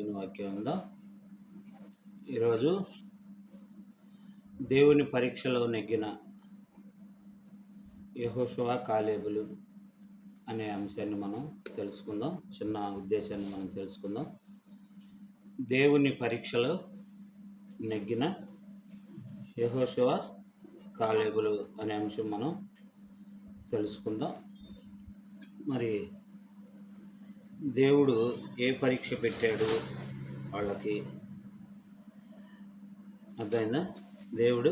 దేవుని వాక్యం ఉందా. ఈరోజు దేవుని పరీక్షలో నెగ్గిన యెహోషువ కాలేబులు అనే అంశాన్ని మనం తెలుసుకుందాం. చిన్న ఉద్దేశాన్ని మనం తెలుసుకుందాం. దేవుని పరీక్షలో నెగ్గిన యెహోషువ కాలేబులు అనే అంశం మనం తెలుసుకుందాం. మరి దేవుడు ఏ పరీక్ష పెట్టాడు వాళ్ళకి అర్థమైందా? దేవుడు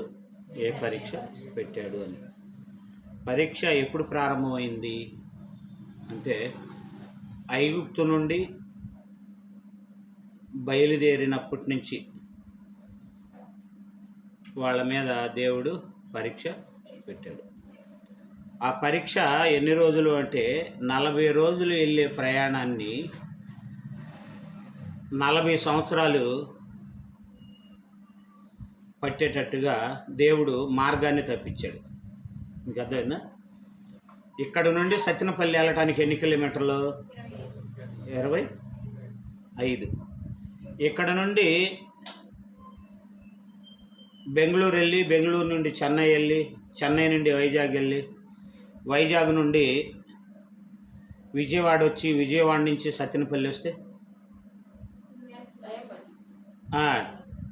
ఏ పరీక్ష పెట్టాడు అని. పరీక్ష ఎప్పుడు ప్రారంభమైంది అంటే ఐగుప్తు నుండి బయలుదేరినప్పటి నుంచి వాళ్ళ మీద దేవుడు పరీక్ష పెట్టాడు. ఆ పరీక్ష ఎన్ని రోజులు అంటే 40 రోజులు వెళ్ళే ప్రయాణాన్ని 40 సంవత్సరాలు పట్టేటట్టుగా దేవుడు మార్గాన్ని తప్పించాడు. మీకు అర్థమైందా? ఇక్కడ నుండి సత్యనపల్లి వెళ్ళటానికి ఎన్ని కిలోమీటర్లు? 25. ఇక్కడ నుండి బెంగళూరు వెళ్ళి, బెంగళూరు నుండి చెన్నై వెళ్ళి, చెన్నై నుండి వైజాగ్ వెళ్ళి, వైజాగ్ నుండి విజయవాడ వచ్చి, విజయవాడ నుంచి సత్యనపల్లి వస్తే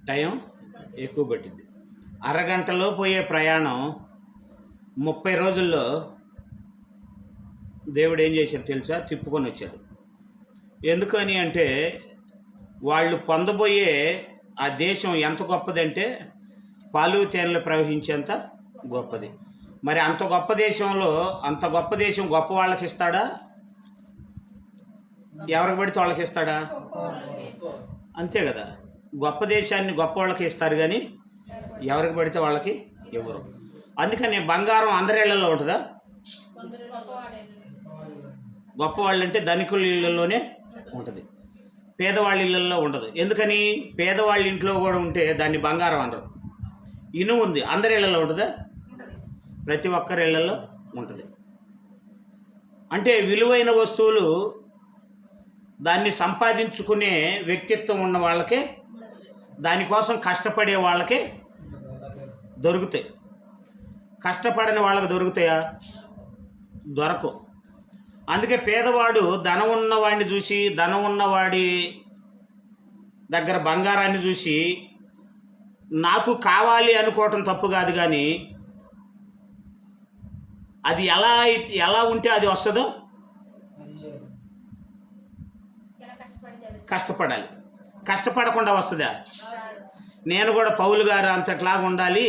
టైం ఎక్కువ పట్టింది. అరగంటలో పోయే ప్రయాణం 30 రోజుల్లో దేవుడు ఏం చేశాడు తెలుసా? తిప్పుకొని వచ్చాడు. ఎందుకని అంటే వాళ్ళు పొందబోయే ఆ దేశం ఎంత గొప్పదంటే పాలు తేనెలు ప్రవహించేంత గొప్పది. మరి అంత గొప్ప దేశంలో, అంత గొప్ప దేశం గొప్ప వాళ్ళకి ఇస్తాడా? ఎవరికి పడితే వాళ్ళకి ఇస్తాడా? అంతే కదా. గొప్ప దేశాన్ని గొప్ప వాళ్ళకి ఇస్తారు కానీ ఎవరికి పడితే వాళ్ళకి ఇవ్వరు. అందుకని బంగారం అందరిళ్లలో ఉంటుందా? గొప్ప వాళ్ళు అంటే ధనికుల ఇళ్ళల్లోనే ఉంటుంది, పేదవాళ్ళ ఇళ్ళల్లో ఉండదు. ఎందుకని? పేదవాళ్ళ ఇంట్లో కూడా ఉంటే దాన్ని బంగారం అనరు. ఇనుము ఉంది, అందరి ఇళ్ళల్లో ఉంటుందా? ప్రతి ఒక్కరి ఇళ్లలో ఉంటుంది. అంటే విలువైన వస్తువులు దాన్ని సంపాదించుకునే వ్యక్తిత్వం ఉన్న వాళ్ళకే, దానికోసం కష్టపడే వాళ్ళకే దొరుకుతాయి. కష్టపడని వాళ్ళకి దొరుకుతాయా? దొరకవు. అందుకే పేదవాడు ధనం ఉన్నవాడిని చూసి, ధనం ఉన్నవాడి దగ్గర బంగారాన్ని చూసి నాకు కావాలి అనుకోవటం తప్పు కాదు, కానీ అది ఎలా ఉంటే అది వస్తుందో కష్టపడాలి. కష్టపడకుండా వస్తుందా? నేను కూడా పౌలు గారు అంతట్లాగా ఉండాలి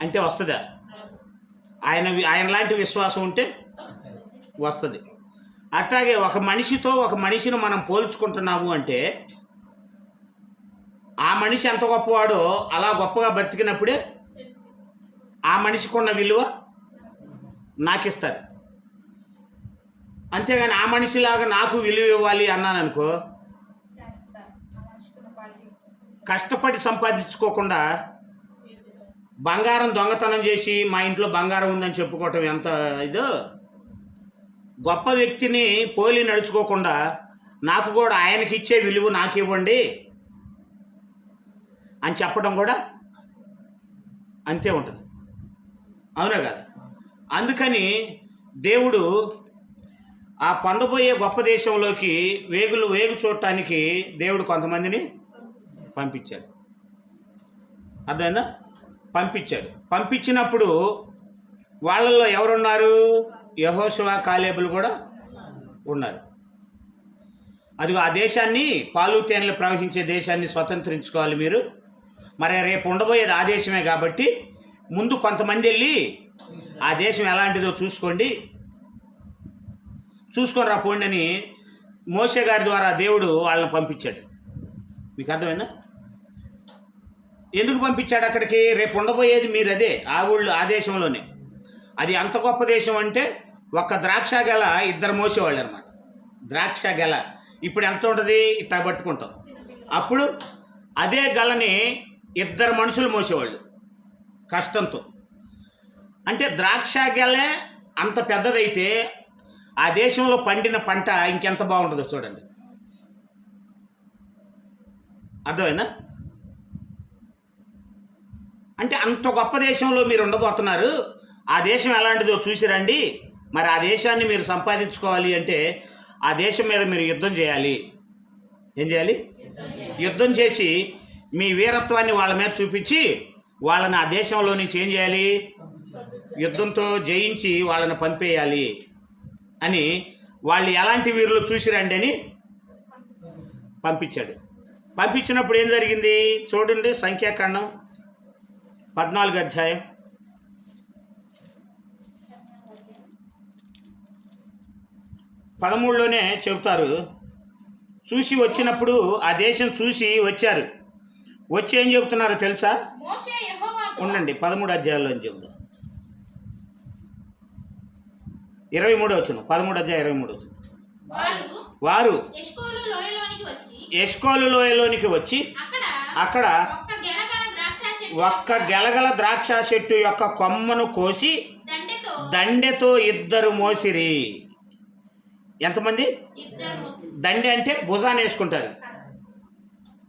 అంటే వస్తుందా? ఆయన లాంటి విశ్వాసం ఉంటే వస్తుంది. అట్లాగే ఒక మనిషితో ఒక మనిషిని మనం పోల్చుకుంటున్నాము అంటే ఆ మనిషి ఎంత గొప్పవాడో అలా గొప్పగా బ్రతికినప్పుడే ఆ మనిషికి ఉన్న విలువ నాకు ఇస్తారు. అంతేగాని ఆ మనిషిలాగా నాకు విలువ ఇవ్వాలి అన్నాను అనుకో, కష్టపడి సంపాదించుకోకుండా బంగారం దొంగతనం చేసి మా ఇంట్లో బంగారం ఉందని చెప్పుకోవటం ఎంత ఇదో, గొప్ప వ్యక్తిని పోలి నడుచుకోకుండా నాకు కూడా ఆయనకి ఇచ్చే విలువ నాకు ఇవ్వండి అని చెప్పడం కూడా అంతే ఉంటుంది. అవునా కదా? అందుకని దేవుడు ఆ పొందబోయే గొప్ప దేశంలోకి వేగు చూడటానికి దేవుడు కొంతమందిని పంపించాడు. అర్థమైందా? పంపించినప్పుడు వాళ్ళల్లో ఎవరున్నారు? యెహోషువ కాలేబులు కూడా ఉన్నారు. అదిగో ఆ దేశాన్ని, పాలు తేనెలు ప్రవహించే దేశాన్ని స్వతంత్రించుకోవాలి మీరు. మరి రేపు ఉండబోయేది ఆ దేశమే కాబట్టి ముందు కొంతమంది వెళ్ళి ఆ దేశం ఎలాంటిదో చూసుకొని రా పోండి అని మోషే గారి ద్వారా దేవుడు వాళ్ళని పంపించాడు. మీకు అర్థమైందా? ఎందుకు పంపించాడు అక్కడికి? రేపు ఉండబోయేది మీరు అదే, ఆ ఊళ్ళో, ఆ దేశంలోనే. అది అంత గొప్ప దేశం అంటే ఒక్క ద్రాక్ష గెల 2 మోసేవాళ్ళు అనమాట. ద్రాక్ష గెల ఇప్పుడు ఎంత ఉంటుంది? ఇట్లా పట్టుకుంటాం. అప్పుడు అదే గలని 2 మనుషులు మోసేవాళ్ళు కష్టంతో. అంటే ద్రాక్ష గెలే అంత పెద్దదైతే ఆ దేశంలో పండిన పంట ఇంకెంత బాగుంటుందో చూడండి. అర్థమైందా? అంటే అంత గొప్ప దేశంలో మీరు ఉండబోతున్నారు. ఆ దేశం ఎలాంటిదో చూసిరండి. మరి ఆ దేశాన్ని మీరు సంపాదించుకోవాలి అంటే ఆ దేశం మీద మీరు యుద్ధం చేయాలి. ఏం చేయాలి? యుద్ధం చేసి మీ వీరత్వాన్ని వాళ్ళ మీద చూపించి వాళ్ళని ఆ దేశంలో నుంచి ఏం చేయాలి? యుద్ధంతో జయించి వాళ్ళని పంపేయాలి అని వాళ్ళు ఎలాంటి వీరులు చూసిరండి అని పంపించాడు. పంపించినప్పుడు ఏం జరిగింది చూడండి. సంఖ్యాకాండం 14 అధ్యాయం 13లోనే చెబుతారు. చూసి వచ్చినప్పుడు ఆ దేశం చూసి వచ్చారు. వచ్చి ఏం చెబుతున్నారో తెలుసా? ఉండండి, 13 అధ్యాయంలో చెబుతాం. 23 వచనం, 13 అధ్యాయం 23 వచనం. వారు ఎష్కోలు లోయలోనికి వచ్చి అక్కడ ఒక్క గెలగల ద్రాక్ష చెట్టు యొక్క కొమ్మను కోసి దండెతో 2 మోసిరి. ఎంతమంది? దండె అంటే భుజాన్ని వేసుకుంటారు.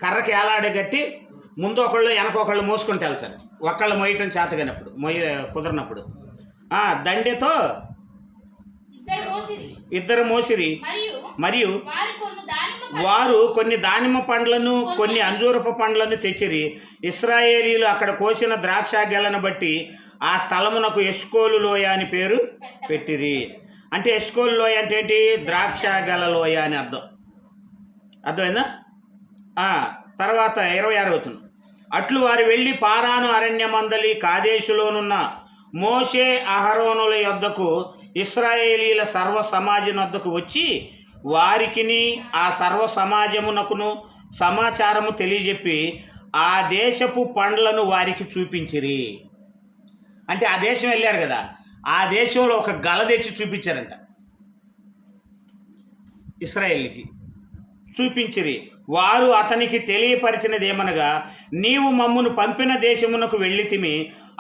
కర్రకి ఏలాడే గట్టి ముందు ఒకళ్ళు వెనక ఒకళ్ళు మోసుకుంటూ వెళ్తారు. ఒకళ్ళు మోయటం చేతగానప్పుడు కుదరనప్పుడు దండెతో 2 మోసిరి. మరియు వారు కొన్ని దానిమ్మ పండ్లను కొన్ని అంజూరపు పండ్లను తెచ్చిరి. ఇశ్రాయేలీలు అక్కడ కోసిన ద్రాక్ష గెలను బట్టి ఆ స్థలమునకు ఎష్కోలు లోయ అని పేరు పెట్టిరి. అంటే ఎష్కోలు లోయ అంటే ఏంటి? ద్రాక్ష గెల లోయ అని అర్థం. అర్థమైందా? తర్వాత 26 వచనం. అట్లు వారు వెళ్ళి పారాను అరణ్యమందలి కాదేశులోనున్న మోషే అహరోనుల యొద్దకు ఇశ్రాయేలీల సర్వ సమాజం వద్దకు వచ్చి వారికిని ఆ సర్వ సమాజమునకును సమాచారము తెలియజెప్పి ఆ దేశపు పండ్లను వారికి చూపించిరి. అంటే ఆ దేశం వెళ్ళారు కదా, ఆ దేశంలో ఒక గల తెచ్చి చూపించారంట. ఇశ్రాయేలీకి చూపించిరి. వారు అతనికి తెలియపరిచినది ఏమనగా, నీవు మమ్మును పంపిన దేశమునకు వెళ్ళితిమి,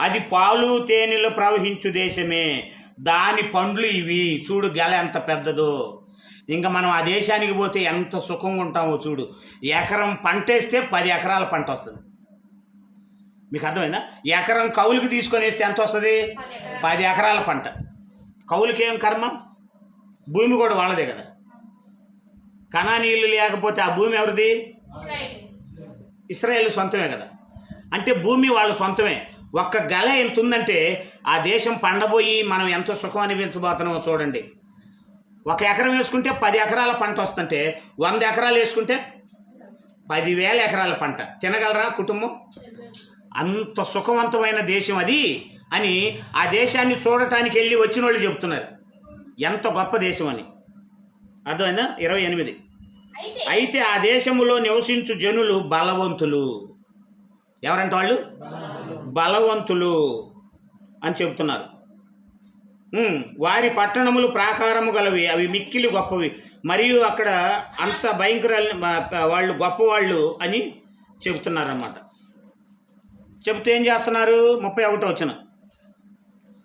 అది పాలు తేనెలు ప్రవహించు దేశమే, దాని పండ్లు ఇవి. చూడు గెల ఎంత పెద్దదో. ఇంకా మనం ఆ దేశానికి పోతే ఎంత సుఖంగా ఉంటామో చూడు. ఎకరం పంట వేస్తే 10 ఎకరాల పంట వస్తుంది. మీకు అర్థమైందా? ఎకరం కౌలుకి తీసుకొని వేస్తే ఎంత వస్తుంది? 10 ఎకరాల పంట. కౌలుకి ఏం కర్మ? భూమి కూడా వాళ్ళదే కదా. కనానీయులు లేకపోతే ఆ భూమి ఎవరిది? ఇశ్రాయేలు సొంతమే కదా. అంటే భూమి వాళ్ళ సొంతమే. ఒక్క గల ఎంత ఉందంటే ఆ దేశం పండబోయి మనం ఎంతో సుఖం అనిపించబోతున్నామో చూడండి. 1 ఎకరం వేసుకుంటే 10 ఎకరాల పంట వస్తుంటే 100 ఎకరాలు వేసుకుంటే 10,000 ఎకరాల పంట. తినగలరా కుటుంబం? అంత సుఖవంతమైన దేశం అది అని ఆ దేశాన్ని చూడటానికి వెళ్ళి వచ్చిన వాళ్ళు చెప్తున్నారు ఎంత గొప్ప దేశం అని. అర్థమైందా? 28. అయితే ఆ దేశములో నివసించు జనులు బలవంతులు. ఎవరంటే వాళ్ళు బలవంతులు అని చెప్తున్నారు. వారి పట్టణములు ప్రాకారము గలవి, అవి మిక్కిలి గొప్పవి, మరియు అక్కడ అంత భయంకర వాళ్ళు గొప్పవాళ్ళు అని చెబుతున్నారన్నమాట. చెబుతూ ఏం చేస్తున్నారు? 31 వచనం,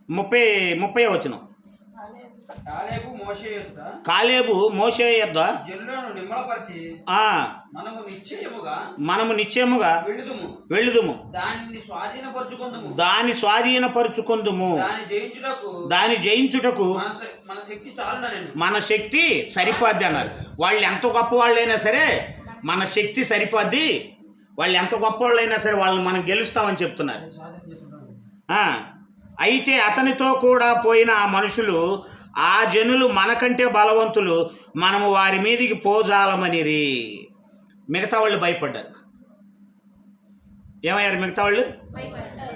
30 వచనం. కాలేబు మోషే యొద్ద మనము నిశ్చయముగా వెళ్ళుదుము, దాని స్వాధీనపరుచుకొందుము, దాని జయించుటకు మన శక్తి సరిపోద్ది అన్నారు. వాళ్ళు ఎంత గొప్ప వాళ్ళైనా సరే మన శక్తి సరిపోద్ది. వాళ్ళు ఎంత గొప్ప వాళ్ళైనా సరే వాళ్ళని మనం గెలుస్తామని చెప్తున్నారు. అయితే అతనితో కూడా పోయిన ఆ మనుషులు, ఆ జనులు మనకంటే బలవంతులు, మనము వారి మీదికి పోజాలమనిరి. మిగతా వాళ్ళు భయపడ్డారు. ఏమయ్యారు? మిగతా వాళ్ళు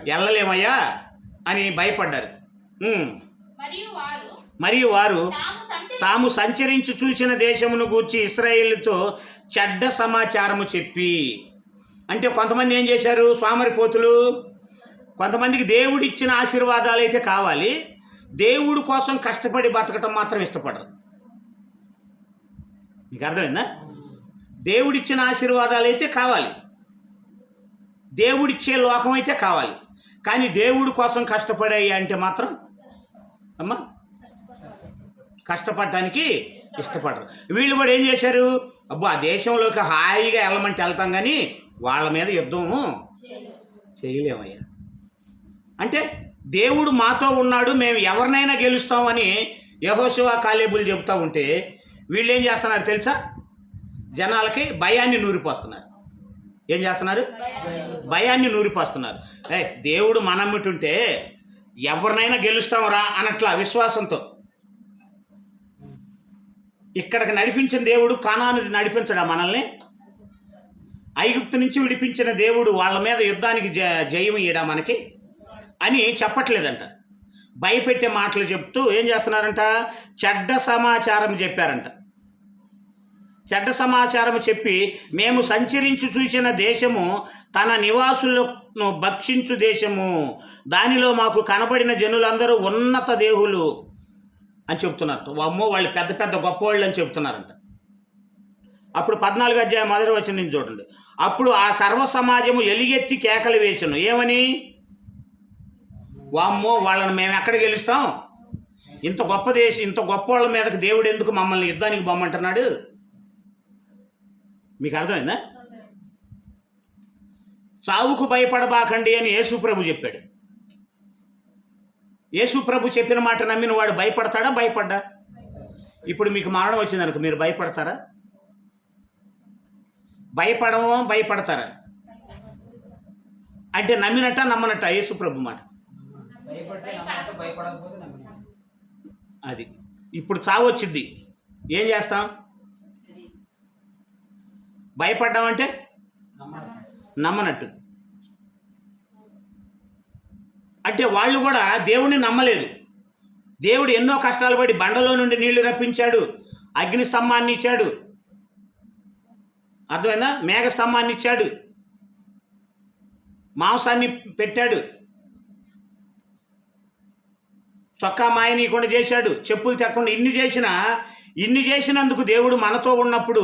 వెళ్ళలేమయ్యా అని భయపడ్డారు. మరియు వారు తాము సంచరించి చూసిన దేశమును గూర్చి ఇశ్రాయేలుతో చెడ్డ సమాచారము చెప్పి. అంటే కొంతమంది ఏం చేశారు? సోమరిపోతులు. కొంతమందికి దేవుడిచ్చిన ఆశీర్వాదాలు అయితే కావాలి, దేవుడి కోసం కష్టపడి బతకటం మాత్రం ఇష్టపడరు. మీకు అర్థమైందా? దేవుడిచ్చిన ఆశీర్వాదాలు అయితే కావాలి, దేవుడిచ్చే లోకం అయితే కావాలి, కానీ దేవుడి కోసం కష్టపడాయి అంటే మాత్రం అమ్మా కష్టపడటానికి ఇష్టపడరు. వీళ్ళు కూడా ఏం చేశారు? అబ్బో ఆ దేశంలోకి హాయిగా వెళ్ళమంటే వెళ్తాం, కానీ వాళ్ళ మీద యుద్ధము చేయలేమయ్యా. అంటే దేవుడు మాతో ఉన్నాడు, మేము ఎవరినైనా గెలుస్తామని యెహోషువ కాలేబులు చెబుతూ ఉంటే వీళ్ళు ఏం చేస్తున్నారు తెలుసా? జనాలకి భయాన్ని నూరిపోస్తున్నారు. ఏం చేస్తున్నారు? భయాన్ని నూరిపోస్తున్నారు. దేవుడు మనమ్మిటుంటే ఎవరినైనా గెలుస్తాంరా అనట్లా విశ్వాసంతో. ఇక్కడికి నడిపించిన దేవుడు కానాను నడిపించడా మనల్ని? ఐగుప్తు నుంచి విడిపించిన దేవుడు వాళ్ళ మీద యుద్ధానికి జయం ఇయ్యడా మనకి అని చెప్పట్లేదంట. భయపెట్టే మాటలు చెప్తూ ఏం చేస్తున్నారంట? చెడ్డ సమాచారం చెప్పారంట. చెడ్డ సమాచారం చెప్పి మేము సంచరించి చూసిన దేశము తన నివాసులను భక్షించు దేశము, దానిలో మాకు కనబడిన జనులందరూ ఉన్నత దేవులు అని చెప్తున్నారు. అమ్మో వాళ్ళు పెద్ద పెద్ద గొప్పవాళ్ళు అని చెప్తున్నారంట. అప్పుడు 14వ అధ్యాయం 1వ వచనం నుంచి చూడండి. అప్పుడు ఆ సర్వ సమాజము ఎలుగెత్తి కేకలు వేసను. ఏమని? వామ్మో వాళ్ళని మేము ఎక్కడ గెలుస్తాం? ఇంత గొప్ప దేశం, ఇంత గొప్ప వాళ్ళ మీదకి దేవుడు ఎందుకు మమ్మల్ని యుద్ధానికి బొమ్మంటున్నాడు? మీకు అర్థమైందా? చావుకు భయపడబాకండి అని యేసుప్రభు చెప్పాడు. యేసుప్రభు చెప్పిన మాట నమ్మిన వాడు భయపడతాడా? భయపడ్డా? ఇప్పుడు మీకు మరణం వచ్చిందనుకో, మీరు భయపడతారా? భయపడమో భయపడతారా? అంటే నమ్మినట్ట నమ్మనట్ట యేసుప్రభు మాట? అది. ఇప్పుడు చావు వచ్చింది, ఏం చేస్తాం? భయపడ్డామంటే నమ్మనట్టు. అంటే వాళ్ళు కూడా దేవుడిని నమ్మలేదు. దేవుడు ఎన్నో కష్టాలు పడి బండలో నుండి నీళ్లు రప్పించాడు, అగ్ని స్తంభాన్ని ఇచ్చాడు, అర్థమైందా? మేఘ స్తంభాన్ని ఇచ్చాడు, మాంసాన్ని పెట్టాడు, చొక్కా మాయనీయకుండా చేశాడు, చెప్పులు తెక్కకుండా. ఇన్ని చేసినందుకు దేవుడు మనతో ఉన్నప్పుడు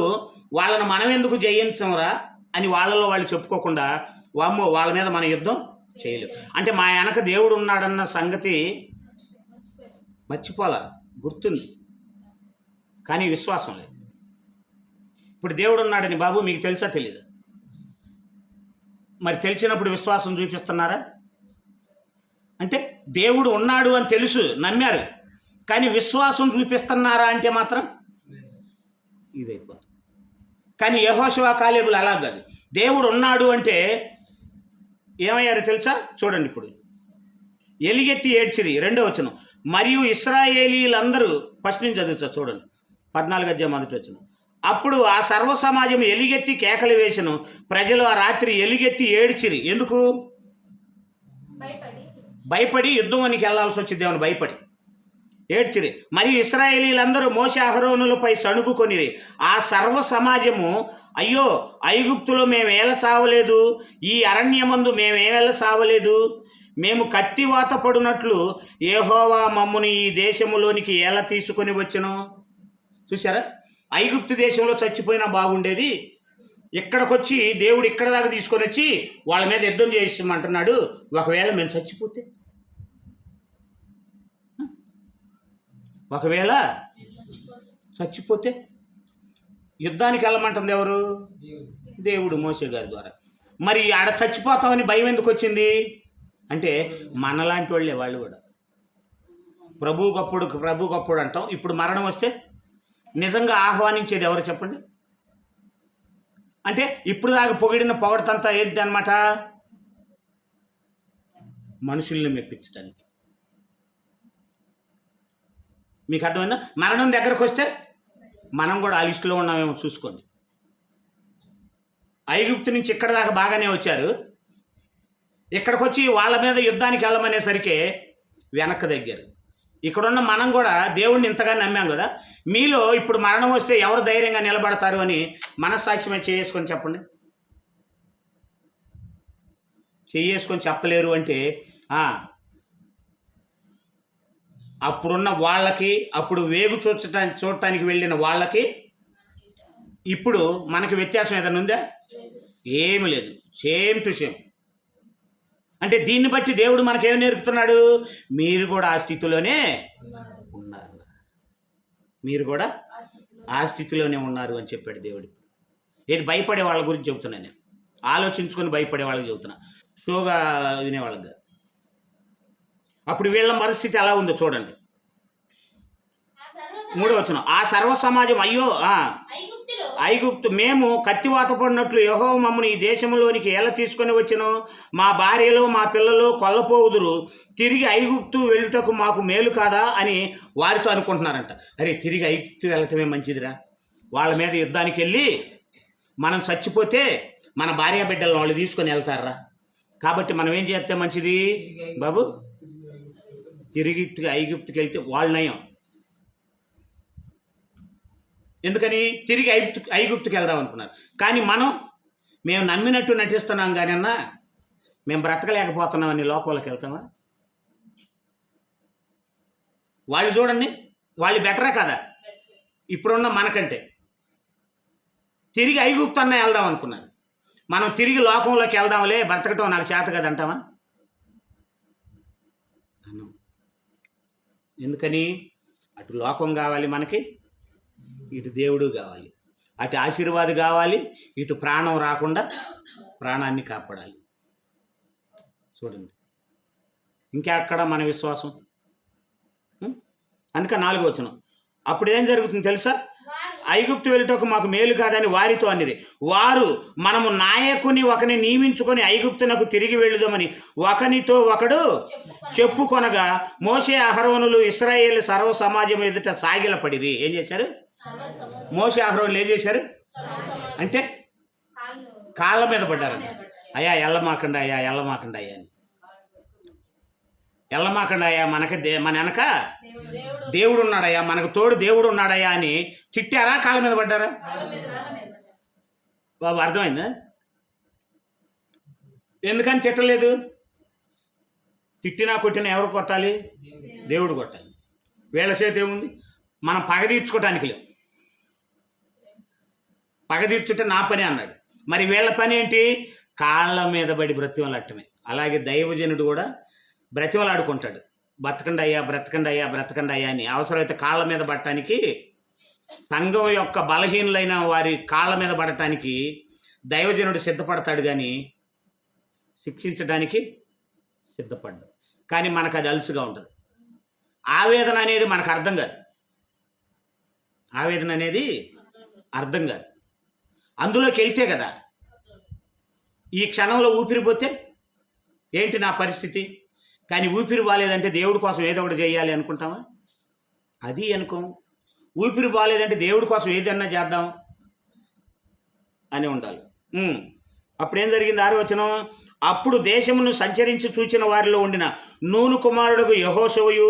వాళ్ళని మనం ఎందుకు జయించంరా అని వాళ్ళలో వాళ్ళు చెప్పుకోకుండా వామ్మో వాళ్ళ మీద మన యుద్ధం చేయలేవు. అంటే మా వెనక దేవుడు ఉన్నాడన్న సంగతి మర్చిపోలా, గుర్తుంది, కానీ విశ్వాసం లేదు. ఇప్పుడు దేవుడు ఉన్నాడని బాబు మీకు తెలుసా తెలీదు? మరి తెలిసినప్పుడు విశ్వాసం చూపిస్తున్నారా? అంటే దేవుడు ఉన్నాడు అని తెలుసు, నమ్మారు, కానీ విశ్వాసం చూపిస్తున్నారా అంటే మాత్రం ఇదైపోతుంది. కానీ యెహోషువ కాలేబులు అలా కాదు. దేవుడు ఉన్నాడు అంటే ఏమయ్యారు తెలుసా? చూడండి, ఇప్పుడు ఎలుగెత్తి ఏడ్చిరి. 2వ వచనం. మరియు ఇశ్రాయేలీలందరూ, ఫస్ట్ నుంచి చదువుతా చూడండి, 14వ అధ్యాయం 1వ వచనం. అప్పుడు ఆ సర్వ సమాజం ఎలుగెత్తి కేకలు వేసెను, ప్రజలు ఆ రాత్రి ఎలుగెత్తి ఏడ్చిరి. ఎందుకు? భయపడి యుద్ధానికి వెళ్ళాల్సి వచ్చింది, ఏమని భయపడి ఏడ్చిరి. మరియు ఇశ్రాయేలీలందరూ మోషే అహరోనులపై సణుగుకొనిరి. ఆ సర్వ సమాజము, అయ్యో ఐగుప్తులో మేమేలా చావలేదు, ఈ అరణ్యమందు మేమేలా చావలేదు, మేము కత్తివాత పడినట్లు యెహోవా మమ్మును ఈ దేశములోనికి ఎలా తీసుకొని వచ్చెను. చూసారా? ఐగుప్తు దేశంలో చచ్చిపోయినా బాగుండేది, ఇక్కడికొచ్చి దేవుడు ఇక్కడ దాకా తీసుకొని వచ్చి వాళ్ళ మీద యుద్ధం చేసామంటున్నాడు. ఒకవేళ మేము చచ్చిపోతే యుద్ధానికి వెళ్ళమంటుంది ఎవరు? దేవుడు మోషే గారి ద్వారా. మరి ఆడ చచ్చిపోతామని భయం ఎందుకు వచ్చింది అంటే మనలాంటి వాళ్ళే వాళ్ళు కూడా. ప్రభు గొప్పుడు అంటాం. ఇప్పుడు మరణం వస్తే నిజంగా ఆహ్వానించేది ఎవరు చెప్పండి? అంటే ఇప్పుడు దాకా పొగడంతా ఏంటి అనమాట? మనుషుల్ని మెప్పించడానికి. మీకు అర్థమైందా? మరణం దగ్గరకు వస్తే మనం కూడా ఆ లిస్టులో ఉన్నామేమో చూసుకోండి. ఐగుప్తు నుంచి ఇక్కడ దాకా బాగానే వచ్చారు, ఇక్కడికి వచ్చి వాళ్ళ మీద యుద్ధానికి వెళ్ళమనేసరికి వెనక్కి దగ్గర. ఇక్కడున్న మనం కూడా దేవుడిని ఇంతగా నమ్మాం కదా, మీలో ఇప్పుడు మరణం వస్తే ఎవరు ధైర్యంగా నిలబడతారు అని మనస్సాక్ష్యమే చేసుకొని చెప్పండి. చేసుకొని చెప్పలేరు అంటే అప్పుడున్న వాళ్ళకి, అప్పుడు వేగు చూడటానికి వెళ్ళిన వాళ్ళకి ఇప్పుడు మనకి వ్యత్యాసం ఏదైనా ఉందా? ఏమి లేదు, సేమ్ టు సేమ్. అంటే దీన్ని బట్టి దేవుడు మనకేం నేర్పుతున్నాడు? మీరు కూడా ఆ స్థితిలోనే ఉన్నారు, మీరు కూడా ఆ స్థితిలోనే ఉన్నారు అని చెప్పాడు దేవుడు. ఏది భయపడే వాళ్ళ గురించి చెబుతున్నాను నేను. ఆలోచించుకొని భయపడే వాళ్ళకి చెబుతున్నా, షోగా వినేవాళ్ళకి కాదు. అప్పుడు వీళ్ళ పరిస్థితి ఎలా ఉందో చూడండి. 3వ వచనం, ఆ సర్వ సమాజం అయ్యో ఐగుప్తు మేము కత్తివాత పడినట్లు యెహోవా మమ్మల్ని ఈ దేశంలోనికి ఎలా తీసుకొని వచ్చెను, మా భార్యలు మా పిల్లలు కొల్లపోవుదురు, తిరిగి ఐగుప్తు వెళ్ళుటకు మాకు మేలు కాదా అని వారితో అనుకుంటున్నారంట. అరే, తిరిగి ఐగుప్తు వెళ్ళటమే మంచిదిరా, వాళ్ళ మీద యుద్ధానికి వెళ్ళి మనం చచ్చిపోతే మన భార్య బిడ్డలను వాళ్ళు తీసుకొని వెళ్తారా, కాబట్టి మనం ఏం చేస్తే మంచిది బాబు, తిరిగి ఐగుప్తుకి వెళ్తే వాళ్ళు నయం. ఎందుకని తిరిగి ఐగుప్తుకి వెళ్దాం అనుకున్నారు. కానీ మేము నమ్మినట్టు నటిస్తున్నాం కానీ అన్నా, మేము బ్రతకలేకపోతున్నామని లోకంలోకి వెళ్తామా? వాళ్ళు చూడండి, వాళ్ళు బెటరా కదా ఇప్పుడున్న మనకంటే. తిరిగి ఐగుప్తు అన్న వెళ్దాం అనుకున్నారు, మనం తిరిగి లోకంలోకి వెళ్దాంలే, బ్రతకటం నాకు చేత కదా అంటామా? ఎందుకని అటు లోకం కావాలి మనకి, ఇటు దేవుడు కావాలి, అటు ఆశీర్వాదం కావాలి, ఇటు ప్రాణం రాకుండా ప్రాణాన్ని కాపాడాలి. చూడండి ఇంకెక్కడ మన విశ్వాసం. అందుకే 4వ వచనం, అప్పుడు ఏం జరుగుతుంది తెలుసా, ఐగుప్తు వెళ్ళటకు మాకు మేలు కాదని వారితో అనిరి. వారు మనము నాయకుని ఒకని నియమించుకొని ఐగుప్తునకు తిరిగి వెళ్ళుదామని ఒకనితో ఒకడు చెప్పుకొనగా మోషే అహరోనులు ఇశ్రాయేలు సర్వ సమాజం ఎదుట సాగిలపడిరి. ఏం చేశారు? మోషే అహరోనులు ఏం చేశారు అంటే కాళ్ళ మీద పడ్డారంట. అయ్యా ఎల్లమాకండి అయ్యా, ఎల్లమాకండి అయ్యా అని. ఎల్లమాకండి అయ్యా, మన వెనక దేవుడు ఉన్నాడయ్యా, మనకు తోడు దేవుడు ఉన్నాడయ్యా అని తిట్టారా, కాళ్ళ మీద పడ్డారా? బాబు అర్థమైందా? ఎందుకని తిట్టలేదు? తిట్టినా కొట్టినా ఎవరు కొట్టాలి? దేవుడు కొట్టాలి. వీళ్ళ చేతి ఏముంది? మనం పగ తీర్చుకోవటానికి లేవు. పగ తీర్చుంటే నా పని అన్నాడు. మరి వీళ్ళ పని ఏంటి? కాళ్ళ మీద పడి బ్రతిమలాడటమే. అలాగే దైవజనుడు కూడా బ్రతిమలాడుకుంటాడు, బ్రతకండి అయ్యా, బ్రతకండి అయ్యా, బ్రతకండి అయ్యా అని. అవసరమైతే కాళ్ళ మీద పడటానికి, సంఘం యొక్క బలహీనులైన వారి కాళ్ళ మీద పడటానికి దైవజనుడు సిద్ధపడతాడు, కానీ శిక్షించడానికి సిద్ధపడ్డాడు. కానీ మనకు అది అలుసుగా ఉంటుంది. ఆవేదన అనేది మనకు అర్థం కాదు, ఆవేదన అనేది అర్థం కాదు. అందులోకి వెళ్తే కదా. ఈ క్షణంలో ఊపిరిపోతే ఏంటి నా పరిస్థితి? కానీ ఊపిరి బాగాలేదంటే దేవుడి కోసం ఏదో ఒకటి చేయాలి అనుకుంటామా? అది అనుకోం. ఊపిరి బాగాలేదంటే దేవుడి కోసం ఏదన్నా చేద్దాం అని ఉండాలి. అప్పుడేం జరిగింది? 6వ వచనం, అప్పుడు దేశమును సంచరించి చూచిన వారిలో ఉండిన నూను కుమారుడగు యెహోషువయు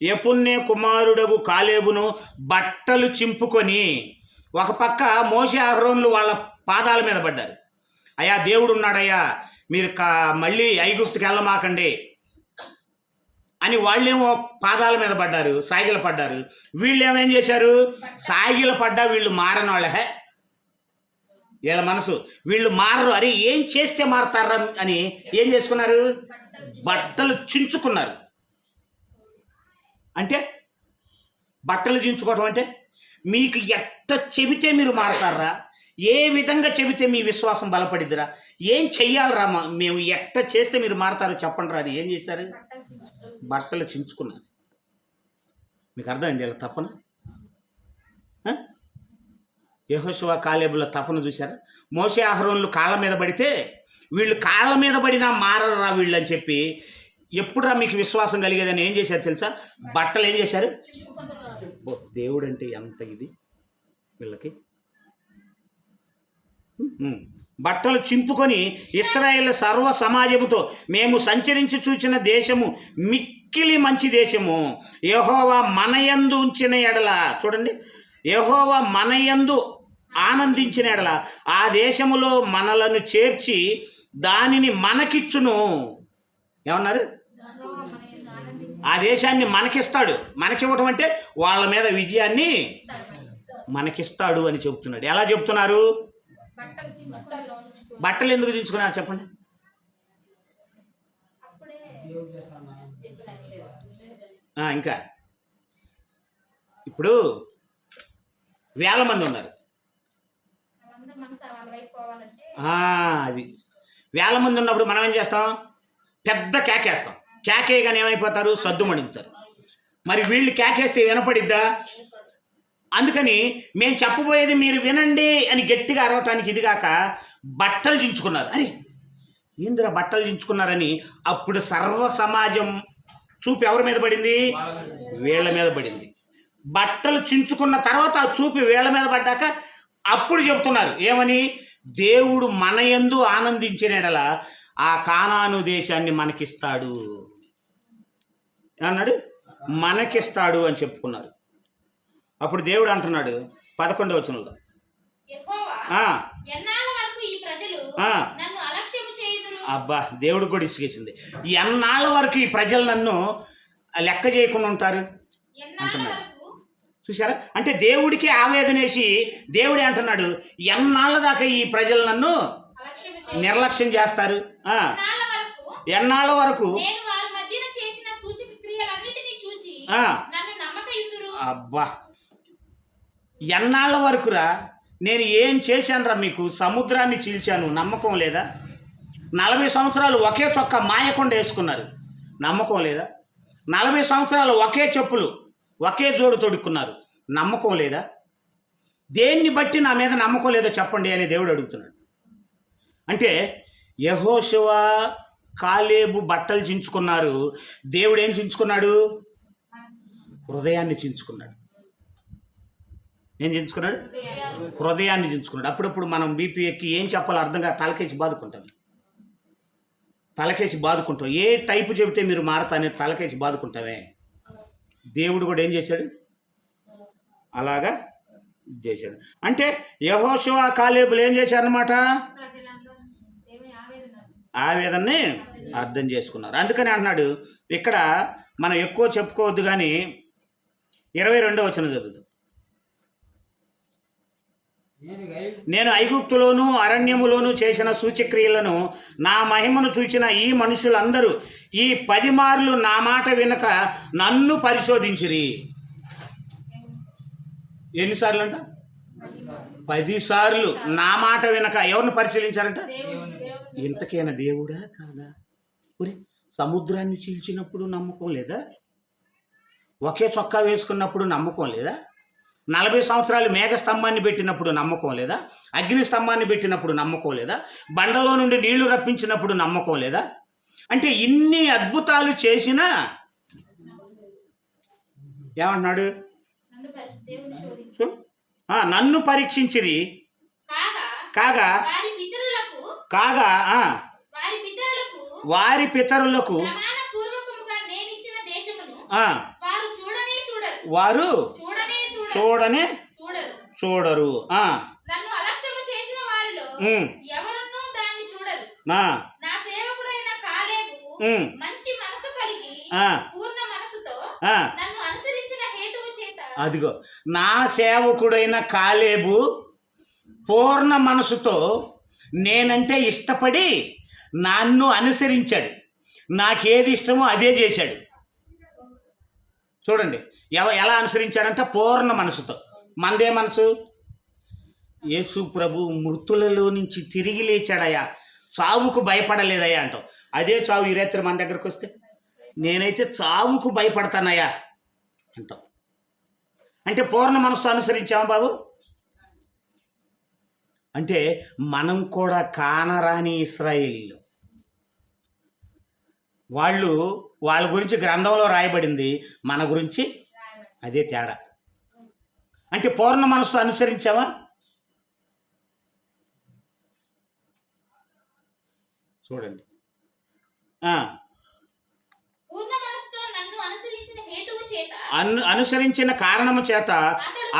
యెఫున్నె కుమారుడగు కాలేబును బట్టలు చింపుకొని ఒక పక్క మోషే అహరోనులు వాళ్ళ పాదాల మీద పడ్డారు. అయ్యా దేవుడు ఉన్నాడయ్యా, మీరు మళ్ళీ ఐగుప్తుకి వెళ్ళమాకండి అని వాళ్ళేమో పాదాల మీద పడ్డారు, సాగిల పడ్డారు. వీళ్ళేమేం చేశారు? సాగిల పడ్డా వీళ్ళు మారని వాళ్ళే. వీళ్ళ మనసు, వీళ్ళు మారరు, అరే ఏం చేస్తే మారతారా అని ఏం చేసుకున్నారు? బట్టలు చించుకున్నారు. అంటే బట్టలు చించుకోవటం అంటే మీకు ఎట్ట చెబితే మీరు మారతారా, ఏ విధంగా చెబితే మీ విశ్వాసం బలపడిద్దిరా, ఏం చెయ్యాలరా, మేము ఎట్ట చేస్తే మీరు మారతారో చెప్పండి రా అని ఏం చేశారు? బట్టలు చించుకున్నారు. మీకు అర్థమైంది వీళ్ళ తపన? యెహోషువ కాలేబుల తపన చూశారా? మోషే అహరోనులు కాళ్ళ మీద పడితే వీళ్ళు కాళ్ళ మీద పడినా మారరా వీళ్ళు అని చెప్పి, ఎప్పుడురా మీకు విశ్వాసం కలిగేదని ఏం చేశారు తెలుసా? బట్టలు ఏం చేశారు? దేవుడు అంటే ఎంత ఇది వీళ్ళకి. బట్టలు చింపుకొని ఇశ్రాయేలు సర్వ సమాజముతో మేము సంచరించి చూచిన దేశము మిక్కిలి మంచి దేశము, యెహోవా మనయందు ఉంచిన ఎడల, చూడండి, యెహోవా మనయందు ఆనందించిన ఎడల ఆ దేశములో మనలను చేర్చి దానిని మనకిచ్చును. ఏమన్నారు? ఆ దేశాన్ని మనకిస్తాడు. మనకివ్వటం అంటే వాళ్ళ మీద విజయాన్ని మనకిస్తాడు అని చెబుతున్నాడు. ఎలా చెబుతున్నారు? బట్టలు ఎందుకు దించుకున్నారు చెప్పండి? ఇంకా ఇప్పుడు 1000 మంది ఉన్నారు. అది వేల మంది ఉన్నప్పుడు మనం ఏం చేస్తాం? పెద్ద కేకేస్తాం. కేకేయగానే ఏమైపోతారు? సద్దుమణుగుతారు. మరి వీళ్ళు కేకేస్తే వినపడిద్దా? అందుకని మేము చెప్పబోయేది మీరు వినండి అని గట్టిగా అరవటానికి ఇదిగాక బట్టలు చించుకున్నారు. అరే ఏందిరా బట్టలు చించుకున్నారని అప్పుడు సర్వ సమాజం చూపు ఎవరి మీద పడింది? వీళ్ళ మీద పడింది. బట్టలు చించుకున్న తర్వాత ఆ చూపు వీళ్ళ మీద పడ్డాక అప్పుడు చెప్తున్నారు ఏమని? దేవుడు మన యందు ఆనందించిన యెడల ఆ కానాను దేశాన్ని మనకిస్తాడు అన్నాడు. మనకిస్తాడు అని చెప్పుకున్నారు. అప్పుడు దేవుడు అంటున్నాడు 11వ వచనంలో, అబ్బా దేవుడు కూడా ఇసుకేసింది. ఎన్నాళ్ళ వరకు ఈ ప్రజలు నన్ను లెక్క చేయకుండా ఉంటారు అంటున్నాడు. చూసారా? అంటే దేవుడికి ఆవేదనేసి దేవుడే అంటున్నాడు ఎన్నాళ్ళ దాకా ఈ ప్రజలు నన్ను నిర్లక్ష్యం చేస్తారు? ఎన్నాళ్ళ వరకు? అబ్బా ఎన్నాళ్ళ వరకురా? నేను ఏం చేశానురా మీకు? సముద్రాన్ని చీల్చాను, నమ్మకం లేదా? 40 సంవత్సరాలు ఒకే చొక్కా మాయకుండా వేసుకున్నారు, నమ్మకం లేదా? 40 సంవత్సరాలు ఒకే చెప్పులు ఒకే జోడు తొడుక్కున్నారు, నమ్మకం లేదా? దేన్ని బట్టి నా మీద నమ్మకం లేదో చెప్పండి అని దేవుడు అడుగుతున్నాడు. అంటే యెహోషువ కాలేబు బట్టలు చించుకున్నారు, దేవుడు ఏం చించుకున్నాడు? హృదయాన్ని చించుకున్నాడు. ఏం చించుకున్నాడు? హృదయాన్ని చించుకున్నాడు. అప్పుడప్పుడు మనం బీపీ ఎక్కి ఏం చెప్పాలో అర్థంగా తలకేసి బాదుకుంటాం. ఏ టైపు చెబితే మీరు మారతానే తలకేసి బాదుకుంటామే. దేవుడు కూడా ఏం చేశాడు? అలాగా చేశాడు. అంటే యెహోషువ కాలేబులు ఏం చేశారన్నమాట? ఆవేదనని అర్థం చేసుకున్నారు. అందుకని అంటున్నాడు ఇక్కడ, మనం ఎక్కువ చెప్పుకోవద్దు కానీ 22వ వచనం చదువుతాం. నేను ఐగుప్తులోను అరణ్యములోను చేసిన సూచక్రియలను నా మహిమను చూచిన ఈ మనుషులందరూ ఈ 10 మార్లు నా మాట వినక నన్ను పరిశోధించిరి. ఎన్నిసార్లు అంట? 10 సార్లు నా మాట వినక ఎవరిని పరిశీలించారంట? ఇంతకైనా దేవుడా కాదా? ఒరే సముద్రాన్ని చీల్చినప్పుడు నమ్మకం లేదా? ఒకే చొక్కా వేసుకున్నప్పుడు నమ్మకం లేదా? 40 సంవత్సరాలు మేఘస్తంభాన్ని పెట్టినప్పుడు నమ్మకం లేదా? అగ్ని స్తంభాన్ని పెట్టినప్పుడు నమ్మకం లేదా? బండలో నుండి నీళ్లు రప్పించినప్పుడు నమ్మకం లేదా? అంటే ఇన్ని అద్భుతాలు చేసినా ఏమంటున్నాడు? నన్ను పరీక్షించిరి కాగా వారి పితరులకు వారు చూడనే చూడరు. అదిగో నా సేవకుడైన కాలేబు పూర్ణ మనసుతో నేనంటే ఇష్టపడి నన్ను అనుసరించాడు, నాకేది ఇష్టమో అదే చేశాడు. చూడండి ఎలా అనుసరించాడంటే పూర్ణ మనసుతో. మనదే మనసు? యేసు ప్రభు మృతులలో నుంచి తిరిగి లేచాడయ్యా, చావుకు భయపడలేదయ్యా అంటాం. అదే చావు ఈ రాత్రి మన దగ్గరకు వస్తే నేనైతే చావుకు భయపడతానయ్యా అంటాం. అంటే పూర్ణ మనసుతో అనుసరించామా బాబు? అంటే మనం కూడా కానరాని ఇశ్రాయేలీలు. వాళ్ళ గురించి గ్రంథంలో రాయబడింది, మన గురించి అదే తేడా. అంటే పూర్ణ మనసుతో అనుసరించావా? చూడండి, అనుసరించిన కారణము చేత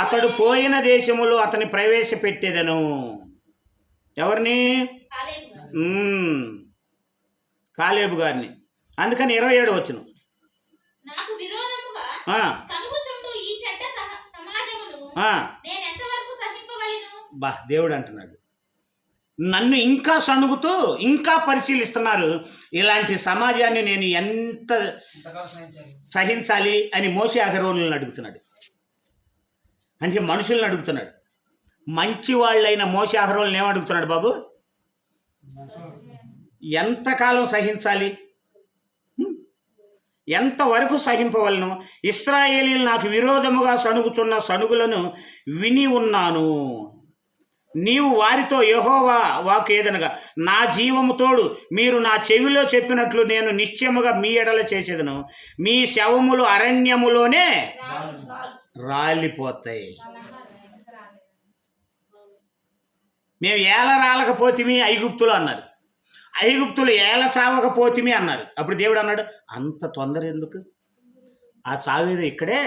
అతడు పోయిన దేశములో అతని ప్రవేశపెట్టేదను. ఎవరిని? కాలేబు గారిని. అందుకని 27 వచనం, బా దేవుడు అంటున్నాడు నన్ను ఇంకా సణుగుతూ ఇంకా పరిశీలిస్తున్నారు, ఇలాంటి సమాజాన్ని నేను ఎంత సహించాలి అని మోషే అహరోనులను అడుగుతున్నాడు. అంటే మనుషులను అడుగుతున్నాడు. మంచి వాళ్ళైన మోషే అహరోనులను ఏమడుగుతున్నాడు బాబు? ఎంతకాలం సహించాలి? ఎంతవరకు సహింపవలను? ఇశ్రాయేలీయులు నాకు విరోధముగా సణుగుచున్న సణుగులను విని ఉన్నాను. నీవు వారితో యెహోవా వాక్కు ఏదనగా, నా జీవము తోడు మీరు నా చెవిలో చెప్పినట్లు నేను నిశ్చయముగా మీ ఎడల చేసేదను. మీ శవములు అరణ్యములోనే రాలిపోతాయి. మేము ఏల రాలకపోతిమి ఐగుప్తులు అన్నారు. ఐగుప్తులు ఏల చావకపోతిమి అన్నారు. అప్పుడు దేవుడు అన్నాడు, అంత తొందర ఎందుకు? ఆ చావేదో ఇక్కడే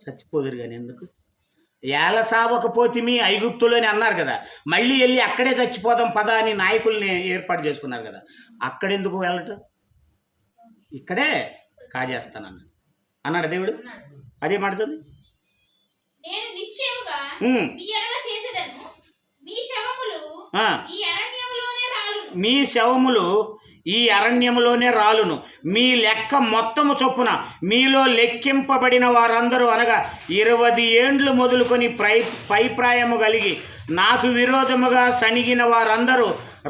చచ్చిపోదురు కానీ ఎందుకు? ఏల చావకపోతిమి ఐగుప్తులు అని అన్నారు కదా, మళ్ళీ వెళ్ళి అక్కడే చచ్చిపోదాం పద అని నాయకుల్ని ఏర్పాటు చేసుకున్నారు కదా, అక్కడెందుకు వెళ్ళటం? ఇక్కడే కాజేస్తానన్నాడు అన్నాడు దేవుడు. అదే మాడుతుంది, నేను నిశ్చయముగా మీ ఎడల చేసేదను, మీ శవములు ఈ అరణ్యములోనే రాలును. మీ శవములు ఈ అరణ్యములోనే రాలును. మీ లెక్క మొత్తము చొప్పున మీలో లెక్కింపబడిన వారందరూ అనగా 20 ఏండ్లు మొదలుకొని పైప్రాయము కలిగి నాకు విరోధముగా సణిగిన వారందరూ